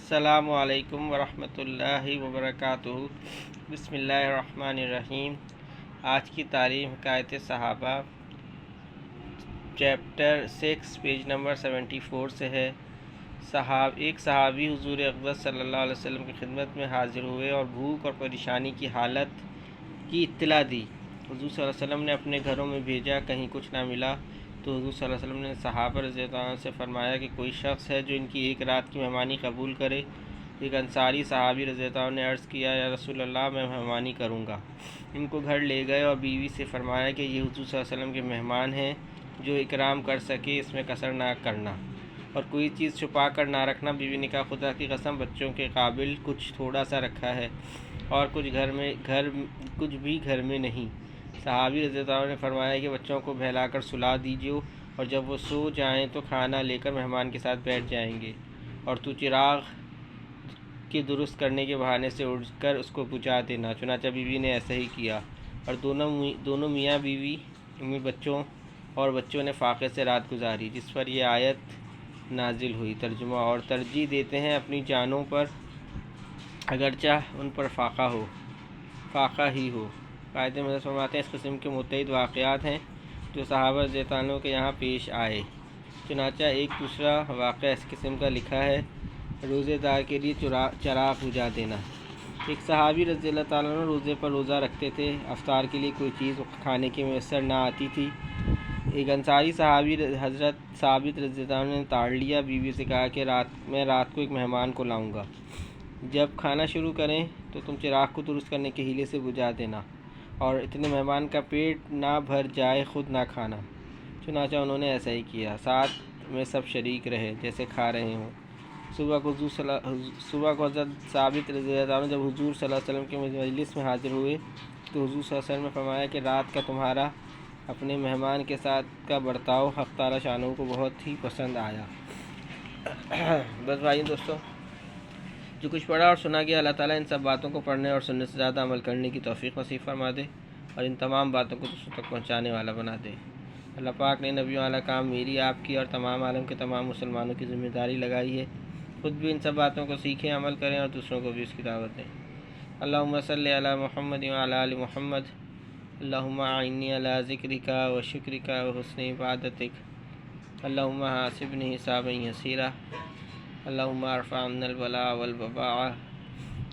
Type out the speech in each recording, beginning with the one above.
السلام علیکم ورحمۃ اللہ وبرکاتہ۔ بسم اللہ الرحمن الرحیم۔ آج کی تعلیم حکایت صحابہ چیپٹر 6 پیج نمبر 74 سے ہے۔ ایک صحابی حضور اقدس صلی اللہ علیہ وسلم کی خدمت میں حاضر ہوئے اور بھوک اور پریشانی کی حالت کی اطلاع دی۔ حضور صلی اللہ علیہ وسلم نے اپنے گھروں میں بھیجا، کہیں کچھ نہ ملا تو حضور صلی اللہ علیہ وسلم نے صحابہ رضی اللہ عنہ سے فرمایا کہ کوئی شخص ہے جو ان کی ایک رات کی مہمانی قبول کرے۔ ایک انصاری صحابی رضی اللہ عنہ نے عرض کیا، یا رسول اللہ، میں مہمانی کروں گا۔ ان کو گھر لے گئے اور بیوی سے فرمایا کہ یہ حضور صلی اللہ علیہ وسلم کے مہمان ہیں، جو اکرام کر سکے اس میں کثر نہ کرنا اور کوئی چیز چھپا کر نہ رکھنا۔ بیوی نے کہا، خدا کی قسم، بچوں کے قابل کچھ تھوڑا سا رکھا ہے اور کچھ بھی گھر میں نہیں۔ صحابی رضی اللہ عنہ نے فرمایا کہ بچوں کو بہلا کر سلا دیجیے اور جب وہ سو جائیں تو کھانا لے کر مہمان کے ساتھ بیٹھ جائیں گے اور تو چراغ کے درست کرنے کے بہانے سے اٹھ کر اس کو بجھا دینا۔ چنانچہ بیوی نے ایسا ہی کیا اور دونوں میاں بیوی بچوں نے فاقے سے رات گزاری، جس پر یہ آیت نازل ہوئی۔ ترجمہ: اور ترجیح دیتے ہیں اپنی جانوں پر اگرچہ ان پر فاقہ ہی ہو۔ قائد مدرسہ فرماتے ہیں، اس قسم کے متعدد واقعات ہیں جو صحابہ رضی اللہ عنہ کے یہاں پیش آئے۔ چنانچہ ایک دوسرا واقعہ اس قسم کا لکھا ہے، روزے دار کے لیے چراغ بجھا دینا۔ ایک صحابی رضی اللہ تعالیٰ عنہ روزے پر روزہ رکھتے تھے، افطار کے لیے کوئی چیز کھانے کی میسر نہ آتی تھی۔ ایک انصاری صحابی حضرت ثابت رضی اللہ عنہ نے تاڑ لیا، بیوی سے کہا کہ میں رات کو ایک مہمان کو لاؤں گا، جب کھانا شروع کریں تو تم چراغ کو درست کرنے کے ہیلے سے بجھا دینا اور اتنے مہمان کا پیٹ نہ بھر جائے خود نہ کھانا۔ چنانچہ انہوں نے ایسا ہی کیا، ساتھ میں سب شریک رہے جیسے کھا رہے ہوں۔ صبح کو حضرت ثابت رضی اللہ عنہ جب حضور صلی اللہ علیہ وسلم کے مجلس میں حاضر ہوئے تو حضور صلی اللہ علیہ وسلم نے فرمایا کہ رات کا تمہارا اپنے مہمان کے ساتھ کا برتاؤ حق تعالیٰ شانہ کو بہت ہی پسند آیا۔ بس بھائی دوستو، جو کچھ پڑھا اور سنا گیا، اللہ تعالیٰ ان سب باتوں کو پڑھنے اور سننے سے زیادہ عمل کرنے کی توفیق نصیب فرما دے اور ان تمام باتوں کو دوسروں تک پہنچانے والا بنا دے۔ اللہ پاک نے نبیوں والا کام میری، آپ کی اور تمام عالم کے تمام مسلمانوں کی ذمہ داری لگائی ہے۔ خود بھی ان سب باتوں کو سیکھیں، عمل کریں اور دوسروں کو بھی اس کی دعوت دیں۔ اللہم صلی علی محمد وعلی آل محمد۔ اللہم اعنی علی ذکرک و شکرک و حسن عبادتک۔ اللہم حاسبنی حسابا یسیرا۔ اللہم ارفع عنا البلاء والوباء۔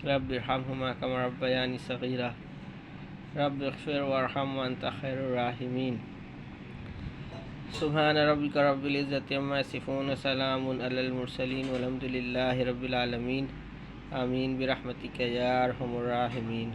رب ارحمہما کما ربیانی صغیرا۔ رب اغفر وارحم وانت خیر الراحمین۔ سبحان ربک رب العزت عما یصفون وسلام علی المرسلین والحمد للہ رب العالمین۔ آمین برحمتک یا ارحم الراحمین۔